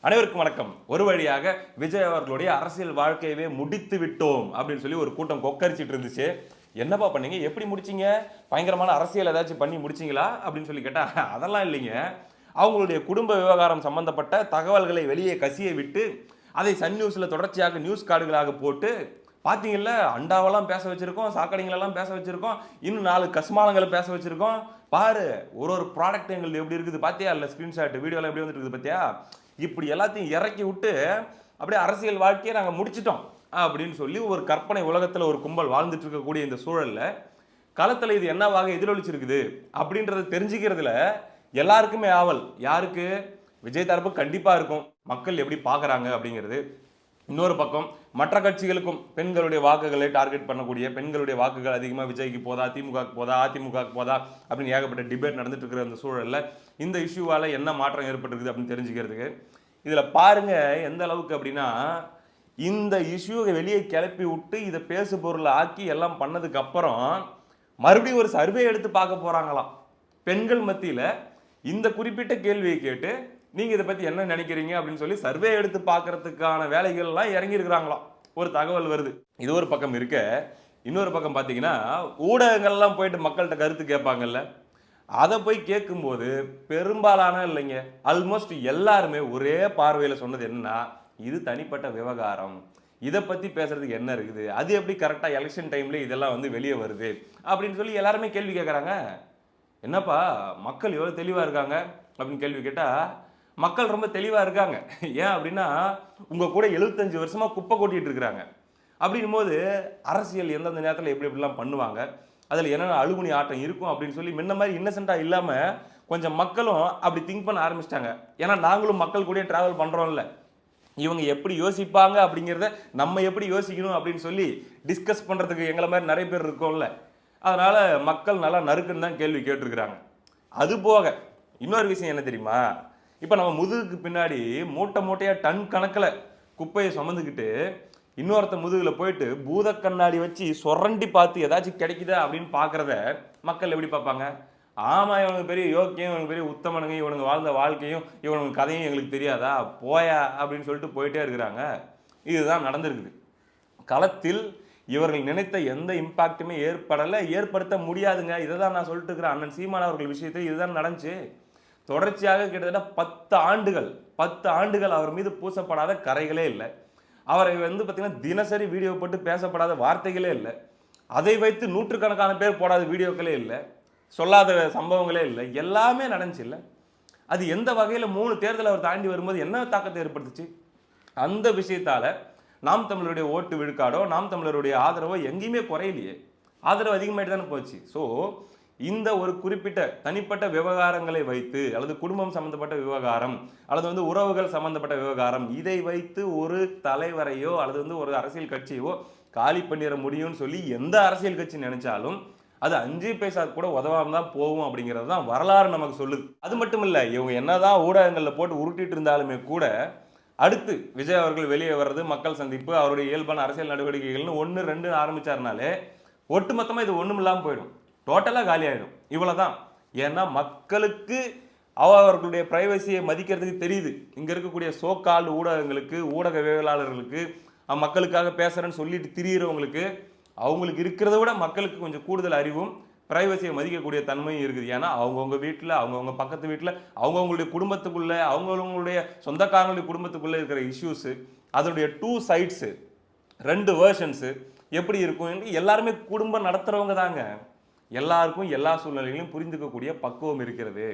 அனைவருக்கும் வணக்கம். ஒரு வழியாக விஜய் அவர்களுடைய அரசியல் வாழ்க்கையவே முடித்து விட்டோம் அப்படின்னு சொல்லி ஒரு கூட்டம் கொக்கரிச்சிட்டு இருந்துச்சு. என்னப்பா பண்ணீங்க? எப்படி முடிச்சீங்க? பயங்கரமான அரசியல் ஏதாச்சும் பண்ணி முடிச்சீங்களா? அப்படின்னு சொல்லி கேட்டா, அதெல்லாம் இல்லைங்க. அவங்களுடைய குடும்ப விவகாரம் சம்பந்தப்பட்ட தகவல்களை வெளியே கசிய விட்டு, அதை சன் நியூஸ்ல தொடர்ச்சியாக நியூஸ் கார்டுகளாக போட்டு, பார்த்தீங்கல்ல அண்டாவெல்லாம் பேச வச்சிருக்கோம், சாக்கடைங்களெல்லாம் பேச வச்சிருக்கோம், இன்னும் 4 கஸ்மாலங்கள பேச வச்சிருக்கோம். பாரு ஒரு ப்ராடக்ட் எங்களுது எப்படி இருக்குது பார்த்தியா? இல்ல ஸ்கிரீன்ஷாட் வீடியோலாம் எப்படி வந்துட்டு இருக்குது பார்த்தியா? இப்படி எல்லாத்தையும் இறக்கி விட்டு அப்படியே அரசியல் வாழ்க்கையை நாங்கள் முடிச்சிட்டோம் அப்படின்னு சொல்லி ஒரு கற்பனை உலகத்தில் ஒரு கும்பல் வாழ்ந்துட்டு இருக்கக்கூடிய இந்த சூழல்ல களத்தில் இது என்னவாக எதிரொலிச்சிருக்குது அப்படின்றத தெரிஞ்சுக்கிறதுல எல்லாருக்குமே ஆவல். யாருக்கு? விஜய் தரப்பு கண்டிப்பா இருக்கும். மக்கள் எப்படி பார்க்கறாங்க அப்படிங்கிறது. இன்னொரு பக்கம் மற்ற கட்சிகளுக்கும் பெண்களுடைய வாக்குகளை டார்கெட் பண்ணக்கூடிய, பெண்களுடைய வாக்குகள் அதிகமாக விஜய்க்கு போதா, திமுகவுக்கு போதா, அதிமுகவுக்கு போதா அப்படின்னு ஏகப்பட்ட டிபேட் நடந்துட்டு இருக்கிற அந்த சூழல்ல இந்த இஷ்யூவால என்ன மாற்றம் ஏற்பட்டிருக்குது அப்படின்னு தெரிஞ்சுக்கிறதுக்கு இதுல பாருங்க எந்த அளவுக்கு அப்படின்னா, இந்த இஷ்யூவை வெளியே கிளப்பி விட்டு இதை பேசு பொருள் ஆக்கி எல்லாம் பண்ணதுக்கு அப்புறம் மறுபடியும் ஒரு சர்வே எடுத்து பார்க்க போறாங்களாம். பெண்கள் மத்தியில இந்த குறிப்பிட்ட கேள்வியை கேட்டு நீங்க இதை பத்தி என்ன நினைக்கிறீங்க அப்படின்னு சொல்லி சர்வே எடுத்து பார்க்கறதுக்கான வேலைகள் எல்லாம் இறங்கி இருக்கிறாங்களாம். ஒரு தகவல் வருது. இது ஒரு பக்கம் இருக்க, இன்னொரு பக்கம் பாத்தீங்கன்னா ஊடகங்கள்லாம் போயிட்டு மக்கள்கிட்ட கருத்து கேட்பாங்கல்ல, அதை போய் கேட்கும்போது பெரும்பாலான இல்லைங்க, ஆல்மோஸ்ட் எல்லாருமே ஒரே பார்வையில் சொன்னது என்னன்னா, இது தனிப்பட்ட விவகாரம், இதை பற்றி பேசுறதுக்கு என்ன இருக்குது, அது எப்படி கரெக்டாக எலெக்ஷன் டைம்ல இதெல்லாம் வந்து வெளியே வருது அப்படின்னு சொல்லி எல்லாருமே கேள்வி கேட்குறாங்க. என்னப்பா மக்கள் எவ்வளோ தெளிவாக இருக்காங்க அப்படின்னு கேள்வி கேட்டால், மக்கள் ரொம்ப தெளிவாக இருக்காங்க. ஏன் அப்படின்னா, உங்கள் கூட 75 வருஷமாக குப்பை கொட்டிட்டு இருக்கிறாங்க. அப்படின்னும் போது அரசியல் எந்தெந்த நேரத்தில் எப்படி எப்படிலாம் பண்ணுவாங்க, அதில் என்னென்ன அழுகுனி ஆட்டம் இருக்கும் அப்படின்னு சொல்லி முன்ன மாதிரி இன்னசென்ட்டாக இல்லாமல் கொஞ்சம் மக்களும் அப்படி திங்க் பண்ண ஆரம்பிச்சிட்டாங்க. ஏன்னா நாங்களும் மக்கள் கூட ட்ராவல் பண்ணுறோம்ல, இவங்க எப்படி யோசிப்பாங்க அப்படிங்கிறத நம்ம எப்படி யோசிக்கணும் அப்படின்னு சொல்லி டிஸ்கஸ் பண்ணுறதுக்கு எங்களை மாதிரி நிறைய பேர் இருக்கோம்ல. அதனால் மக்கள் நல்லா நறுக்குன்னு தான் கேள்வி கேட்டிருக்கிறாங்க. அது போக இன்னொரு விஷயம் என்ன தெரியுமா, இப்போ நம்ம முதுகுக்கு பின்னாடி மூட்டை மூட்டையாக டன் கணக்கில் குப்பையை சுமந்துக்கிட்டு இன்னொருத்த முதுகுல போயிட்டு பூத கண்ணாடி வச்சு சொரண்டி பார்த்து ஏதாச்சும் கிடைக்குதா அப்படின்னு பார்க்கறத மக்கள் எப்படி பார்ப்பாங்க? ஆமா, இவனுக்கு பெரிய யோக்கியம், இவனுக்கு பெரிய உத்தமனுங்க, இவனுங்க வாழ்ந்த வாழ்க்கையும் இவனுக்கு கதையும் எங்களுக்கு தெரியாதா, போயா அப்படின்னு சொல்லிட்டு போயிட்டே இருக்கிறாங்க. இதுதான் நடந்திருக்குது. களத்தில் இவர்கள் நினைத்த எந்த இம்பாக்டுமே ஏற்படலை, ஏற்படுத்த முடியாதுங்க. இதை தான் நான் சொல்லிட்டு இருக்கிறேன். அண்ணன் சீமான் அவர்கள் விஷயத்தில் இதுதான் நடந்துச்சு. தொடர்ச்சியாக கிட்டத்தட்ட 10 ஆண்டுகள் அவர் மீது பூசப்படாத கரைகளே இல்லை. அவரை வந்து பார்த்தீங்கன்னா தினசரி வீடியோ போட்டு பேசப்படாத வார்த்தைகளே இல்லை. அதை வைத்து நூற்றுக்கணக்கான பேர் போடாத வீடியோக்களே இல்லை, சொல்லாத சம்பவங்களே இல்லை. எல்லாமே நடந்துச்சு இல்லை. அது எந்த வகையில் 3 தேர்தல் அவர் தாண்டி வரும்போது என்ன தாக்கத்தை ஏற்படுத்துச்சு? அந்த விஷயத்தால நாம் தமிழருடைய ஓட்டு விழுக்காடோ, நாம் தமிழருடைய ஆதரவோ எங்கேயுமே குறையிலையே, ஆதரவு அதிகமாகிட்டு தானே போச்சு. ஸோ இந்த ஒரு குறிப்பிட்ட தனிப்பட்ட விவகாரங்களை வைத்து, அல்லது குடும்பம் சம்பந்தப்பட்ட விவகாரம், அல்லது வந்து உறவுகள் சம்பந்தப்பட்ட விவகாரம், இதை வைத்து ஒரு தலைவரையோ அல்லது வந்து ஒரு அரசியல் கட்சியோ காலி பண்ணிட முடியும்னு சொல்லி எந்த அரசியல் கட்சி நினைச்சாலும் அது 5 பைசா கூட உதவாம தான் போகும் அப்படிங்கிறது தான் வரலாறு நமக்கு சொல்லுது. அது மட்டும் இல்லை, இவங்க என்னதான் ஊடகங்களில் போட்டு உருட்டிட்டு இருந்தாலுமே கூட அடுத்து விஜய் அவர்கள் வெளியே வர்றது, மக்கள் சந்திப்பு, அவருடைய இயல்பான அரசியல் நடவடிக்கைகள்னு 1, 2 ஆரம்பிச்சாருனாலே ஒட்டுமொத்தமாக இது ஒன்றும் இல்லாமல் போயிடும், டோட்டலாக காலி ஆகிடும். இவ்வளோதான். ஏன்னா மக்களுக்கு அவர்களுடைய பிரைவசியை மதிக்கிறதுக்கு தெரியுது. இங்கே இருக்கக்கூடிய சோக்கால் ஊடகங்களுக்கு, ஊடகவியலாளர்களுக்கு, மக்களுக்காக பேசுகிறேன்னு சொல்லிட்டு திரியிறவங்களுக்கு, அவங்களுக்கு இருக்கிறத விட மக்களுக்கு கொஞ்சம் கூடுதல் அறிவும் பிரைவசியை மதிக்கக்கூடிய தன்மையும் இருக்குது. ஏன்னா அவங்கவுங்க வீட்டில், அவங்கவுங்க பக்கத்து வீட்டில், அவங்கவுங்களுடைய குடும்பத்துக்குள்ளே, அவங்கவுங்களுடைய சொந்தக்காரங்களுடைய குடும்பத்துக்குள்ளே இருக்கிற இஷ்யூஸு, அதனுடைய 2 சைட்ஸு, 2 வேர்ஷன்ஸு எப்படி இருக்கும் என்று எல்லாருமே குடும்பம் நடத்துகிறவங்க தாங்க. எல்லாருக்கும் எல்லா சூழ்நிலைகளையும் புரிந்துக்கக்கூடிய பக்குவம் இருக்கிறது.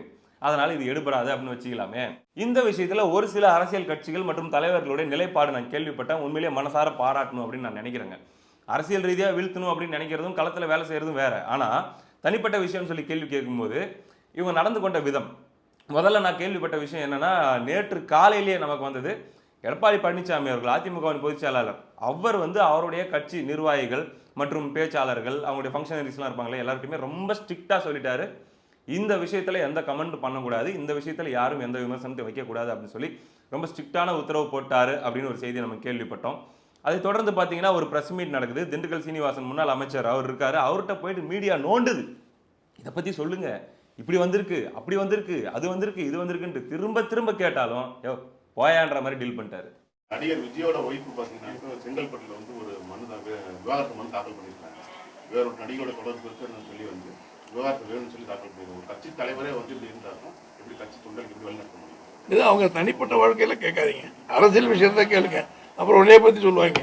அதனால இது எடுபடாது அப்படின்னு வச்சுக்கலாமே. இந்த விஷயத்துல ஒரு சில அரசியல் கட்சிகள் மற்றும் தலைவர்களுடைய நிலைப்பாடு நான் கேள்விப்பட்டேன். உண்மையிலேயே மனசார பாராட்டணும் அப்படின்னு நான் நினைக்கிறேங்க. அரசியல் ரீதியாக வீழ்த்தணும் அப்படின்னு நினைக்கிறதும் களத்தில் வேலை செய்யறதும் வேற. ஆனா தனிப்பட்ட விஷயம்னு சொல்லி கேள்வி கேட்கும்போது இவங்க நடந்து கொண்ட விதம், முதல்ல நான் கேள்விப்பட்ட விஷயம் என்னன்னா, நேற்று காலையிலேயே நமக்கு வந்தது, எடப்பாடி பழனிசாமி அவர்கள் அதிமுகவின் பொதுச் செயலாளர், அவர் வந்து அவருடைய கட்சி நிர்வாகிகள் மற்றும் பேச்சாளர்கள், அவங்களுடைய ஃபங்க்ஷனரிஸ்லாம் இருப்பாங்களே, எல்லாருக்குமே ரொம்ப ஸ்ட்ரிக்டாக சொல்லிட்டாரு, இந்த விஷயத்தில் எந்த கமெண்ட் பண்ணக்கூடாது, இந்த விஷயத்தில் யாரும் எந்த விமர்சனத்தை வைக்கக்கூடாது அப்படின்னு சொல்லி ரொம்ப ஸ்ட்ரிக்டான உத்தரவு போட்டார் அப்படின்னு ஒரு செய்தி நம்ம கேள்விப்பட்டோம். அதை தொடர்ந்து பார்த்தீங்கன்னா ஒரு ப்ரெஸ் மீட் நடக்குது. திண்டுக்கல் சீனிவாசன் முன்னாள் அமைச்சர் அவர் இருக்காரு, அவர்கிட்ட போயிட்டு மீடியா நோண்டுது, இதை பற்றி சொல்லுங்க, இப்படி வந்திருக்கு, அப்படி வந்திருக்கு, அது வந்திருக்கு, இது வந்திருக்குன்ட்டு திரும்ப திரும்ப கேட்டாலும், யோ போயான்ற மாதிரி டீல் பண்ணிட்டாரு. நடிகர் விஜயோட ஒய்ஃபு பார்த்தீங்கன்னா இப்போ செங்கல்பட்டில் வந்து ஒரு விவாகரத்து மனு தாக்கல் பண்ணியிருக்காங்க. வேறொரு நடிகையோட தொடர்பு இருக்குன்னு சொல்லி வந்து விவாகரத்து வேணும்னு சொல்லி தாக்கல் பண்ணியிருக்காங்க. ஒரு கட்சி தலைவரே வந்து இப்படி இருந்தாலும் எப்படி கட்சி தொண்டருக்கு எப்படி வழிநடத்த முடியும்? இது அவங்க தனிப்பட்ட வாழ்க்கையில் கேட்காதீங்க, அரசியல் விஷயத்த கேளுங்க, அப்புறம் உன்னைய பற்றி சொல்லுவாங்க.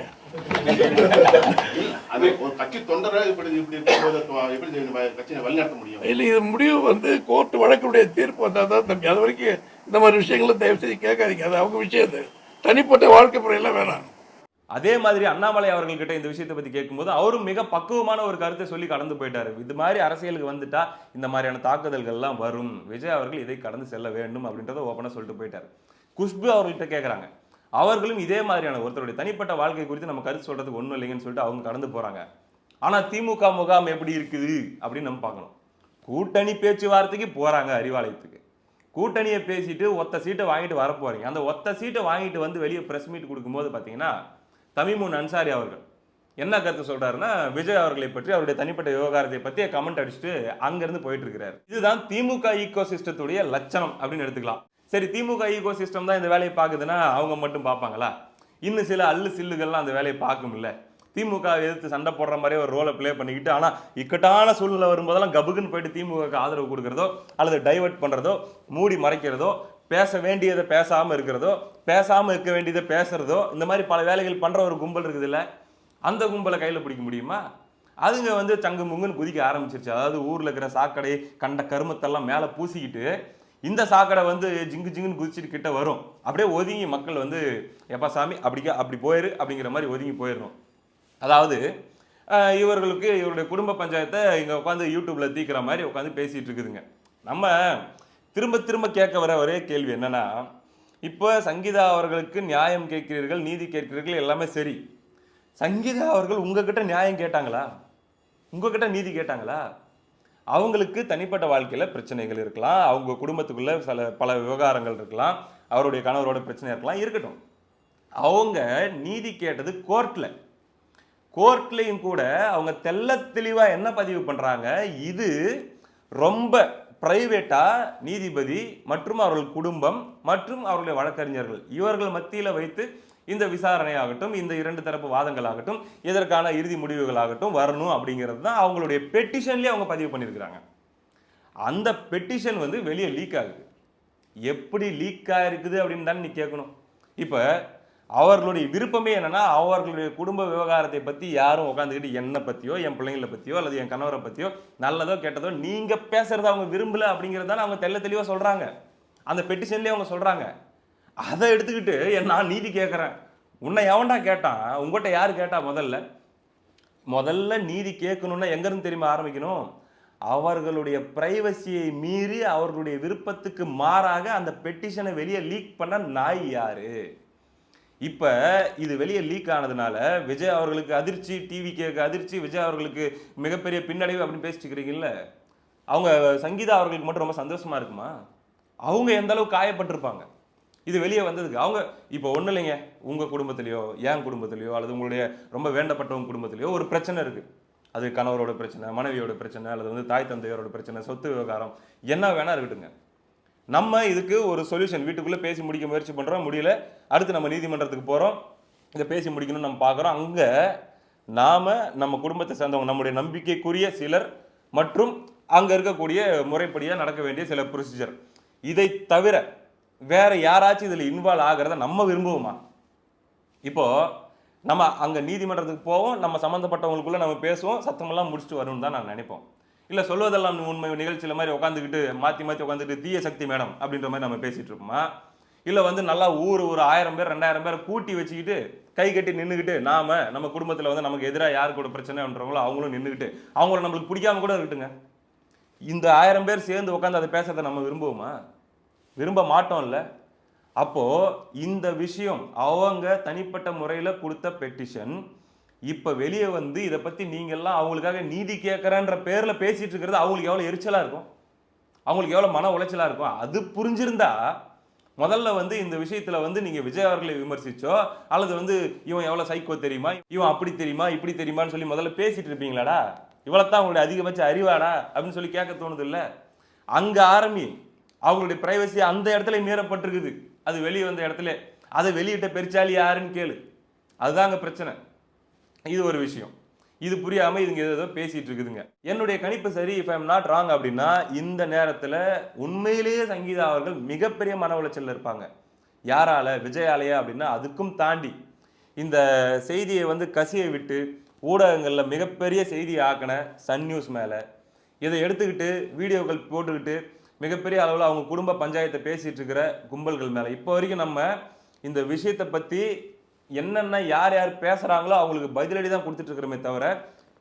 அது ஒரு கட்சி தொண்டரை இப்படி இப்படி இருக்கும்போது எப்படி கட்சியை வழிநடத்த முடியும்? இல்லை, இது முடிவு வந்து கோர்ட்டு வழக்குடைய தீர்ப்பு வந்தால் தான் தம்பி. அது வரைக்கும் இந்த மாதிரி விஷயங்களும் தயவு செய்து கேட்காதீங்க. அது அவங்க விஷயம். அது தனிப்பட்ட வாழ்க்கை முறையெல்லாம் வேணாம். அதே மாதிரி அண்ணாமலை அவர்கள்கிட்ட இந்த விஷயத்தை பத்தி கேட்கும்போது அவரும் மிக பக்குவமான ஒரு கருத்தை சொல்லி கடந்து போயிட்டாரு. இது மாதிரி அரசியலுக்கு வந்துட்டா இந்த மாதிரியான தாக்குதல்கள் எல்லாம் வரும், விஜய் அவர்கள் இதை கடந்து செல்ல வேண்டும் அப்படின்றத ஓப்பனா சொல்லிட்டு போயிட்டாரு. குஷ்பு அவர்கள்ட்ட கேட்கறாங்க, அவர்களும் இதே மாதிரியான ஒருத்தருடைய தனிப்பட்ட வாழ்க்கை குறித்து நம்ம கருத்து சொல்றதுக்கு ஒன்றும் இல்லைங்கன்னு சொல்லிட்டு அவங்க கடந்து போறாங்க. ஆனா திமுக முகாம் எப்படி இருக்குது அப்படின்னு நம்ம பார்க்கணும். கூட்டணி பேச்சுவார்த்தைக்கு போறாங்க அறிவாலயத்துக்கு. கூட்டணியை பேசிட்டு ஒத்த சீட்டை வாங்கிட்டு வர போறீங்க. அந்த ஒத்த சீட்டை வாங்கிட்டு வந்து வெளியே பிரஸ் மீட் கொடுக்கும்போது பார்த்தீங்கன்னா தமிமுன் அன்சாரி அவர்கள் என்ன கருத்து சொல்றாருன்னா, விஜய் அவர்களை பற்றி அவருடைய தனிப்பட்ட விவகாரத்தை பற்றி கமெண்ட் அடிச்சுட்டு அங்கிருந்து போயிட்டு இருக்கிறாரு. இதுதான் திமுக ஈகோ சிஸ்டத்துடைய லட்சணம் அப்படின்னு எடுத்துக்கலாம். சரி, திமுக ஈகோ சிஸ்டம் தான் இந்த வேலையை பார்க்குதுன்னா அவங்க மட்டும் பார்ப்பாங்களா? இன்னும் சில அல்லு சில்லுகள்லாம் அந்த வேலையை பார்க்கும்ல. திமுக எதிர்த்து சண்டை போடுற மாதிரி ஒரு ரோலை பிளே பண்ணிக்கிட்டு, ஆனால் இக்கட்டான சூழ்நிலை வரும்போதெல்லாம் கபுக்குன்னு போயிட்டு திமுக ஆதரவு கொடுக்கறதோ அல்லது டைவர்ட் பண்ணுறதோ மூடி மறைக்கிறதோ பேச வேண்டியதை பேசாமல் இருக்கிறதோ பேசாமல் இருக்க வேண்டியதை பேசுறதோ இந்த மாதிரி பல வேலைகள் பண்ணுற ஒரு கும்பல் இருக்குது இல்லை? அந்த கும்பலை கையில் பிடிக்க முடியுமா? அதுங்க வந்து சங்கு முங்குன்னு குதிக்க ஆரம்பிச்சிருச்சு. அதாவது ஊரில் இருக்கிற சாக்கடை கண்ட கருமத்தெல்லாம் மேலே பூசிக்கிட்டு இந்த சாக்கடை வந்து ஜிங்கு ஜிங்குன்னு குதிச்சுட்டு கிட்ட வரும். அப்படியே ஒதுங்கி மக்கள் வந்து எப்பா சாமி அப்படி போயிரு அப்படிங்கிற மாதிரி ஒதுங்கி போயிடணும். அதாவது இவர்களுக்கு இவருடைய குடும்ப பஞ்சாயத்தை இங்கே உட்காந்து யூடியூப்ல தீக்கிற மாதிரி உட்காந்து பேசிட்டு இருக்குதுங்க. நம்ம திரும்ப திரும்ப கேட்க வர ஒரே கேள்வி என்னன்னா, இப்போ சங்கீதா அவர்களுக்கு நியாயம் கேட்கிறீர்கள், நீதி கேட்கிறீர்கள், எல்லாமே சரி. சங்கீதா அவர்கள் உங்ககிட்ட நியாயம் கேட்டாங்களா? உங்ககிட்ட நீதி கேட்டாங்களா? அவங்களுக்கு தனிப்பட்ட வாழ்க்கையில் பிரச்சனைகள் இருக்கலாம், அவங்க குடும்பத்துக்குள்ள பல விவகாரங்கள் இருக்கலாம், அவருடைய கணவரோட பிரச்சனை இருக்கலாம், இருக்கட்டும். அவங்க நீதி கேட்டது கோர்ட்லையும் கூட அவங்க தெள்ள தெளிவாக என்ன பதிவு பண்ணுறாங்க, இது ரொம்ப பிரைவேட்டா நீதிபதி மற்றும் அவர்கள் குடும்பம் மற்றும் அவர்களுடைய வழக்கறிஞர்கள் இவர்கள் மத்தியில் வைத்து இந்த விசாரணை ஆகட்டும், இந்த இரண்டு தரப்பு வாதங்கள் ஆகட்டும், இதற்கான இறுதி முடிவுகள் ஆகட்டும் வரணும் அப்படிங்கிறது தான் அவங்களுடைய பெட்டிஷன்லேயே அவங்க பதிவு பண்ணியிருக்கிறாங்க. அந்த பெட்டிஷன் வந்து வெளியே லீக் ஆகுது. எப்படி லீக் ஆகிருக்குது அப்படின்னு தான் நீ கேட்கணும். இப்போ அவர்களுடைய விருப்பமே என்னன்னா, அவர்களுடைய குடும்ப விவகாரத்தை பற்றி யாரும் உட்காந்துக்கிட்டு என்னை பற்றியோ என் பிள்ளைங்களை பற்றியோ அல்லது என் கணவரை பற்றியோ நல்லதோ கெட்டதோ நீங்கள் பேசுகிறத அவங்க விரும்பலை அப்படிங்கிறதான அவங்க தெளிவாக சொல்கிறாங்க. அந்த பெட்டிஷன்லேயே அவங்க சொல்கிறாங்க. அதை எடுத்துக்கிட்டு நான் நீதி கேட்குறேன், உன்னை எவன்டா கேட்டான்? உங்கள்கிட்ட யார் கேட்டா? முதல்ல நீதி கேட்கணுன்னா எங்கேருந்து தெரியுமா ஆரம்பிக்கணும்? அவர்களுடைய பிரைவசியை மீறி அவர்களுடைய விருப்பத்துக்கு மாறாக அந்த பெட்டிஷனை வெளியே லீக் பண்ண நாய் யாரு? இப்போ இது வெளியே லீக் ஆனதுனால விஜய் அவர்களுக்கு அதிர்ச்சி, டிவிக்கு அதிர்ச்சி, விஜய் அவர்களுக்கு மிகப்பெரிய பின்னடைவு அப்படின்னு பேசிட்டுக்கிறீங்கல்ல. அவங்க சங்கீதா அவர்களுக்கு மட்டும் ரொம்ப சந்தோஷமா இருக்குமா? அவங்க எந்த அளவுக்கு காயப்பட்டிருப்பாங்க இது வெளியே வந்ததுக்கு. அவங்க இப்போ ஒன்றும் இல்லைங்க, உங்கள் குடும்பத்திலையோ என் குடும்பத்திலையோ அல்லது உங்களுடைய ரொம்ப வேண்டப்பட்டவங்க குடும்பத்திலையோ ஒரு பிரச்சனை இருக்குது. அது கணவரோட பிரச்சனை, மனைவியோட பிரச்சனை, அல்லது வந்து தாய் தந்தையரோட பிரச்சனை, சொத்து விவகாரம், என்ன வேணா இருக்கட்டுங்க. நம்ம இதுக்கு ஒரு சொல்யூஷன் வீட்டுக்குள்ளே பேசி முடிக்க முயற்சி பண்ணுறோம், முடியல. அடுத்து நம்ம நீதிமன்றத்துக்கு போகிறோம், இதை பேசி முடிக்கணும்னு நம்ம பார்க்குறோம். அங்கே நாம் நம்ம குடும்பத்தை சேர்ந்தவங்க, நம்முடைய நம்பிக்கைக்குரிய சிலர் மற்றும் அங்கே இருக்கக்கூடிய முறைப்படியாக நடக்க வேண்டிய சில ப்ரொசீஜர், இதை தவிர வேற யாராச்சும் இதில் இன்வால்வ் ஆகிறத நம்ம விரும்புவோமா? இப்போது நம்ம அங்கே நீதிமன்றத்துக்கு போவோம், நம்ம சம்மந்தப்பட்டவங்களுக்குள்ளே நம்ம பேசுவோம், சத்தமெல்லாம் முடிச்சுட்டு வரணும்னு தான் நான் நினைப்போம். இல்லை சொல்வதெல்லாம் உண்மை நிகழ்ச்சியில் மாதிரி உட்காந்துக்கிட்டு மாற்றி உட்காந்துட்டு தீய சக்தி மேடம் அப்படின்ற மாதிரி நம்ம பேசிகிட்டு இருப்போமா? இல்லை வந்து நல்லா ஒரு 1000 பேர் 2000 பேர் கூட்டி வச்சுக்கிட்டு கை கட்டி நின்றுக்கிட்டு நம்ம குடும்பத்தில் வந்து நமக்கு எதிராக யாரு கூட பிரச்சனைன்றவங்களோ அவங்களும் நின்றுக்கிட்டு அவங்கள நம்மளுக்கு பிடிக்காம கூட இருக்கட்டுங்க, இந்த 1000 பேர் சேர்ந்து உட்காந்து அதை பேசுறதை நம்ம விரும்புவோமா? விரும்ப மாட்டோம்ல. அப்போது இந்த விஷயம் அவங்க தனிப்பட்ட முறையில் கொடுத்த பெட்டிஷன் இப்போ வெளியே வந்து இதை பற்றி நீங்கள்லாம் அவங்களுக்காக நீதி கேட்குறேன்ற பேரில் பேசிகிட்டு இருக்கிறது அவங்களுக்கு எவ்வளோ எரிச்சலாக இருக்கும், அவங்களுக்கு எவ்வளோ மன உளைச்சலாக இருக்கும். அது புரிஞ்சிருந்தா முதல்ல வந்து இந்த விஷயத்தில் வந்து நீங்கள் விஜய் அவர்களை விமர்சிச்சோ அல்லது வந்து இவன் எவ்வளோ சைக்கோ தெரியுமா, இவன் அப்படி தெரியுமா இப்படி தெரியுமான்னு சொல்லி முதல்ல பேசிகிட்டு இருப்பீங்களாடா? இவ்வளோத்தான் அவங்களுடைய அதிகபட்ச அறிவாடா அப்படின்னு சொல்லி கேட்க தோணுது இல்லை? அங்கே ஆரம்பி அவங்களுடைய பிரைவசி அந்த இடத்துல மீறப்பட்டிருக்குது. அது வெளியே வந்த இடத்துல அதை வெளியிட்ட பெருச்சாலி யாருன்னு கேளு. அதுதாங்க பிரச்சனை. இது ஒரு விஷயம். இது புரியாம இதுங்க ஏதோ பேசிட்டு இருக்குதுங்க. என்னுடைய கணிப்பு சரி, if I am not wrong அப்படின்னா, இந்த நேரத்துல உண்மையிலேயே சங்கீதா அவர்கள் மிகப்பெரிய மன உளைச்சல்ல இருப்பாங்க. யாரால? விஜயாலயா அப்படின்னா அதுக்கும் தாண்டி இந்த செய்தியை வந்து கசிய விட்டு ஊடகங்கள்ல மிகப்பெரிய செய்தியை ஆக்கின சன் நியூஸ் மேல, இதை எடுத்துக்கிட்டு வீடியோக்கள் போட்டுக்கிட்டு மிகப்பெரிய அளவில் அவங்க குடும்ப பஞ்சாயத்தை பேசிட்டு இருக்கிற கும்பல்கள் மேல இப்போ வரைக்கும் நம்ம இந்த விஷயத்தை பத்தி என்னென்ன யார் யார் பேசுறாங்களோ அவங்களுக்கு பதிலடி தான் கொடுத்துட்டு இருக்கிறோமே தவிர,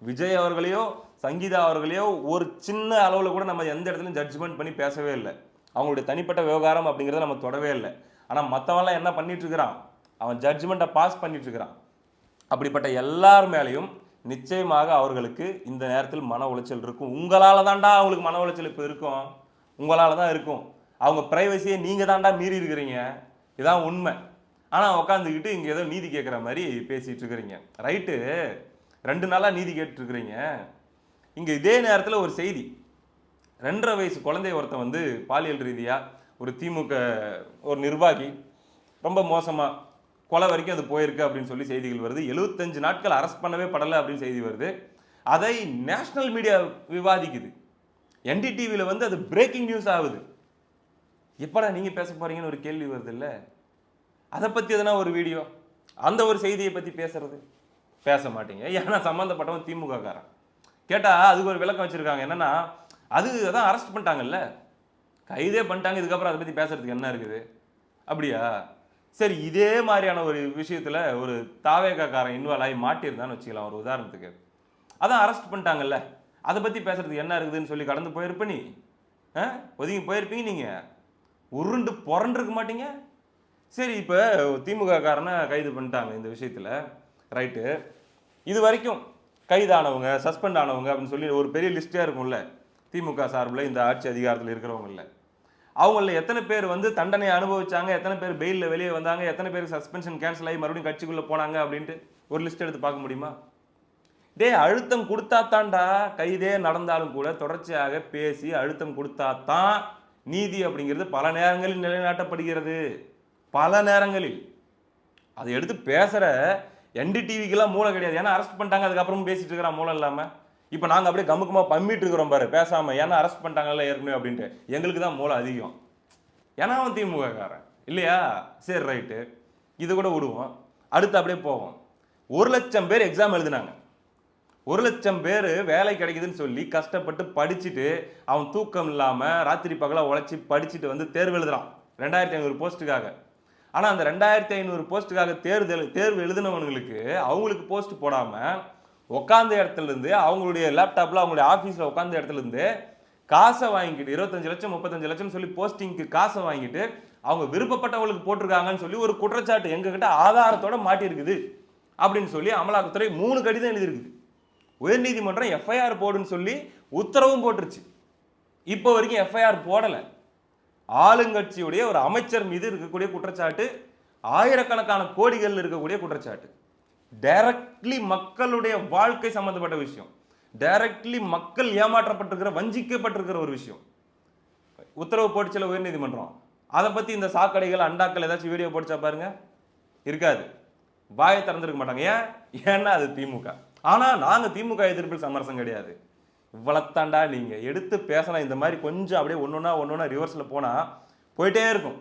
விஜய் அவர்களையோ சங்கீதா அவர்களையோ ஒரு சின்ன அளவுல கூட நம்ம எந்த இடத்துலையும் ஜட்ஜ்மெண்ட் பண்ணி பேசவே இல்லை. அவங்களுடைய தனிப்பட்ட விவகாரம் அப்படிங்கிறத நம்ம தொடவே இல்லை. ஆனா மற்றவன்லாம் என்ன பண்ணிட்டு இருக்கிறான்? அவன் ஜட்ஜ்மெண்ட்டை பாஸ் பண்ணிட்டு இருக்கிறான். அப்படிப்பட்ட எல்லார் மேலையும் நிச்சயமாக அவர்களுக்கு இந்த நேரத்தில் மன உளைச்சல் இருக்கும். உங்களால தான்டா அவங்களுக்கு மன உளைச்சல் இப்போ இருக்கும். உங்களால தான் இருக்கும். அவங்க பிரைவசியை நீங்க தான்டா மீறி இருக்கிறீங்க. இதான் உண்மை. ஆனா உட்காந்துக்கிட்டு இங்க ஏதோ நீதி கேட்குற மாதிரி பேசிட்டு இருக்கிறீங்க. ரைட்டு, 2 நாளா நீதி கேட்டு இருக்கிறீங்க. இங்க இதே நேரத்தில் ஒரு செய்தி, 2.5 வயசு குழந்தை ஒருத்தன் வந்து பாலியல் ரீதியா ஒரு திமுக ஒரு நிர்வாகி ரொம்ப மோசமா கொலை வரைக்கும் அது போயிருக்கு அப்படின்னு சொல்லி செய்திகள் வருது. 75 நாட்கள் அரெஸ்ட் பண்ணவே படலை அப்படின்னு செய்தி வருது. அதை நேஷனல் மீடியா விவாதிக்குது. NDTVல வந்து அது பிரேக்கிங் நியூஸ் ஆகுது. எப்படா நீங்க பேச போறீங்கன்னு ஒரு கேள்வி வருது இல்ல? அதை பத்தி எதனா ஒரு வீடியோ, அந்த ஒரு செய்தியை பத்தி பேசுறது பேச மாட்டீங்க. ஏன்னா சம்பந்தப்பட்டவன் திமுக காரன். கேட்டா அதுக்கு ஒரு விளக்கம் வச்சிருக்காங்க. என்னன்னா, அதான் அரெஸ்ட் பண்ணிட்டாங்கல்ல, கைதே பண்ணிட்டாங்க, இதுக்கப்புறம் அதை பத்தி பேசுறதுக்கு என்ன இருக்குது? அப்படியா? சரி, இதே மாதிரியான ஒரு விஷயத்துல ஒரு தாவேகாரன் இன்வால்வ் ஆகி மாட்டியிருந்தான்னு வச்சுக்கலாம் ஒரு உதாரணத்துக்கு. அதான் அரெஸ்ட் பண்ணிட்டாங்கல்ல, அதை பத்தி பேசுறதுக்கு என்ன இருக்குதுன்னு சொல்லி கடந்து போயிருப்ப நீ, ஒதுங்கி போயிருப்பீங்க. நீங்க உருண்டு புரண்டிருக்க மாட்டீங்க. சரி, இப்போ திமுக காரனை கைது பண்ணிட்டாங்க இந்த விஷயத்துல, ரைட்டு. இது வரைக்கும் கைதானவங்க, சஸ்பெண்ட் ஆனவங்க அப்படின்னு சொல்லி ஒரு பெரிய லிஸ்டே இருக்கும்ல திமுக சார்பில் இந்த ஆட்சி அதிகாரத்தில் இருக்கிறவங்கள. அவங்கள எத்தனை பேர் வந்து தண்டனை அனுபவிச்சாங்க, எத்தனை பேர் பெயிலில் வெளியே வந்தாங்க, எத்தனை பேர் சஸ்பென்ஷன் கேன்சல் ஆகி மறுபடியும் கட்சிக்குள்ளே போனாங்க அப்படின்ட்டு ஒரு லிஸ்ட் எடுத்து பார்க்க முடியுமா? அழுத்தம் கொடுத்தா தான்டா, கைதே நடந்தாலும் கூட தொடர்ச்சியாக பேசி அழுத்தம் கொடுத்தா தான் நீதி அப்படிங்கிறது பல நேரங்களில் நிலைநாட்டப்படுகிறது. பல நேரங்களில் அதை எடுத்து பேசுற NDTVக்கெல்லாம் மூளை கிடையாது. ஏன்னா அரெஸ்ட் பண்ணிட்டாங்க, அதுக்கப்புறமும் பேசிட்டு இருக்கிறான் மூளை இல்லாம. இப்போ நாங்கள் அப்படியே கமுக்கமா பம்மிட்டு இருக்கிறோம் பாரு பேசாம, ஏன்னா அரெஸ்ட் பண்ணிட்டாங்கல்ல ஏற்கனவே அப்படின்ட்டு. எங்களுக்கு தான் மூளை அதிகம். ஏன்னா அவன் திமுக காரன் இல்லையா? சரி, ரைட்டு, இது கூட விடுவோம். அடுத்து அப்படியே போவோம். 1,00,000 பேர் எக்ஸாம் எழுதினாங்க. 1,00,000 பேர் வேலை கிடைக்குதுன்னு சொல்லி கஷ்டப்பட்டு படிச்சுட்டு அவன் தூக்கம் இல்லாம ராத்திரி பகலா உழைச்சி படிச்சுட்டு வந்து தேர்வு எழுதுறான் 2500 போஸ்ட்டுக்காக. ஆனா அந்த 2500 போஸ்ட்டுக்காக தேர்வு எழுதினவங்களுக்கு அவங்களுக்கு போஸ்ட் போடாம உட்கார்ந்த இடத்துல இருந்து அவங்களுடைய லேப்டாப்ல அவங்களுடைய ஆபீஸ்ல உட்கார்ந்த இடத்துல இருந்து காசை வாங்கிட்டு 25 லட்சம் 35 லட்சம் சொல்லி போஸ்டிங்க்கு காசை வாங்கிட்டு அவங்க விருப்பப்பட்டவங்களுக்கு போட்டிருக்காங்கன்னு சொல்லி ஒரு குற்றச்சாட்டு எங்ககிட்ட ஆதாரத்தோட மாட்டி இருக்குது அப்படின்னு சொல்லி அமலாக்கத்துறை 3 கடிதம் எழுதியிருக்குது. உயர்நீதிமன்றம் FIR போடுன்னு சொல்லி உத்தரவும் போட்டுருச்சு. இப்போ வரைக்கும் FIR போடல. ஆளுங்கட்சியுடைய ஒரு அமைச்சர் மீது இருக்கக்கூடிய குற்றச்சாட்டு ஆயிரக்கணக்கான கோடிகள் இருக்கக்கூடிய குற்றச்சாட்டு. டைரக்ட்லி மக்களுடைய வாழ்க்கை சம்பந்தப்பட்ட விஷயம். டைரக்ட்லி மக்கள் ஏமாற்றப்பட்டிருக்கிற, வஞ்சிக்கப்பட்டிருக்கிற ஒரு விஷயம். உத்தரவு போட்டுச்சுல உயர்நீதிமன்றம். அதை பத்தி இந்த சாக்கடைகள் அண்டாக்கள் ஏதாச்சும் வீடியோ போட்டுச்சா பாருங்க? இருக்காது. வாயை திறந்திருக்க மாட்டாங்க. ஏன்னா அது திமுக. ஆனா நாங்க திமுக எதிர்ப்பில் சமரசம் கிடையாது. இவ்வளத்தாண்டா நீங்க எடுத்து பேசலாம். இந்த மாதிரி கொஞ்சம் அப்படியே ஒன்னொன்னா ரிவர்ஸ்ல போனா போயிட்டே இருக்கும்.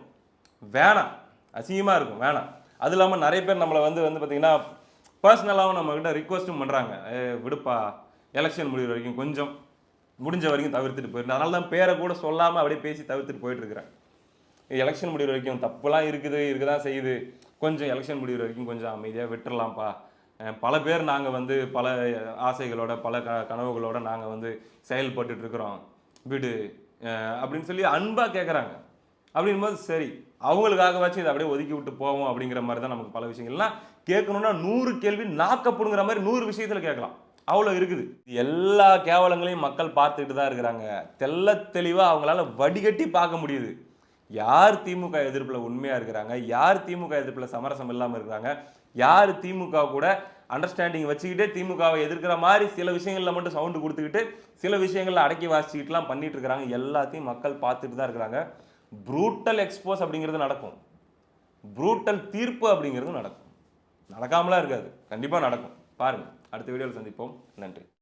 வேணாம், அசிங்கமா இருக்கும், வேணாம். அது இல்லாம நிறைய பேர் நம்மளை வந்து பார்த்தீங்கன்னா பர்சனலாகவும் நம்ம கிட்ட ரிக்வஸ்ட்டும் பண்றாங்க. விடுப்பா, எலெக்ஷன் முடிகிற வரைக்கும் கொஞ்சம் முடிஞ்ச வரைக்கும் தவிர்த்துட்டு போயிட்டு, அதனால தான் பேரை கூட சொல்லாம அப்படியே பேசி தவிர்த்துட்டு போயிட்டு இருக்கிறேன். எலெக்ஷன் முடிகிற வரைக்கும் தப்புலாம் இருக்குதான் செய்யுது, கொஞ்சம் எலெக்ஷன் முடிகிற வரைக்கும் கொஞ்சம் அமைதியாக விட்டுறலாம்ப்பா. பல பேர் நாங்கள் வந்து பல ஆசைகளோட பல கனவுகளோட நாங்கள் வந்து செயல்பட்டு இருக்கிறோம், விடு அப்படின்னு சொல்லி அன்பாக கேட்குறாங்க. அப்படிங்கும்போது சரி, அவங்களுக்காக வச்சு இதை அப்படியே ஒதுக்கி விட்டு போவோம் அப்படிங்கிற மாதிரி தான் நமக்கு பல விஷயங்கள்லாம் கேட்கணும்னா 100 கேள்வி நாக்கப்படுங்கிற மாதிரி 100 விஷயத்தில் கேட்கலாம். அவ்வளோ இருக்குது. எல்லா கேவலங்களையும் மக்கள் பார்த்துக்கிட்டு தான் இருக்கிறாங்க. தெள்ள தெளிவாக அவங்களால வடிகட்டி பார்க்க முடியுது. யார் திமுக எதிர்ப்பில் உண்மையாக இருக்கிறாங்க, யார் திமுக எதிர்ப்பில் சமரசம் இல்லாமல் இருக்கிறாங்க, யார் திமுக கூட அண்டர்ஸ்டாண்டிங் வச்சுக்கிட்டே திமுகவை எதிர்க்கிற மாதிரி சில விஷயங்களில் மட்டும் சவுண்டு கொடுத்துக்கிட்டு சில விஷயங்களில் அடக்கி வாசிச்சுக்கிட்டுலாம் பண்ணிட்டு இருக்கிறாங்க. எல்லாத்தையும் மக்கள் பார்த்துட்டு தான் இருக்கிறாங்க. ப்ரூட்டல் எக்ஸ்போஸ் அப்படிங்கிறது நடக்கும். ப்ரூட்டல் தீர்ப்பு அப்படிங்கிறது நடக்கும். நடக்காமலாம் இருக்காது, கண்டிப்பாக நடக்கும். பாருங்கள், அடுத்த வீடியோவில் சந்திப்போம். நன்றி.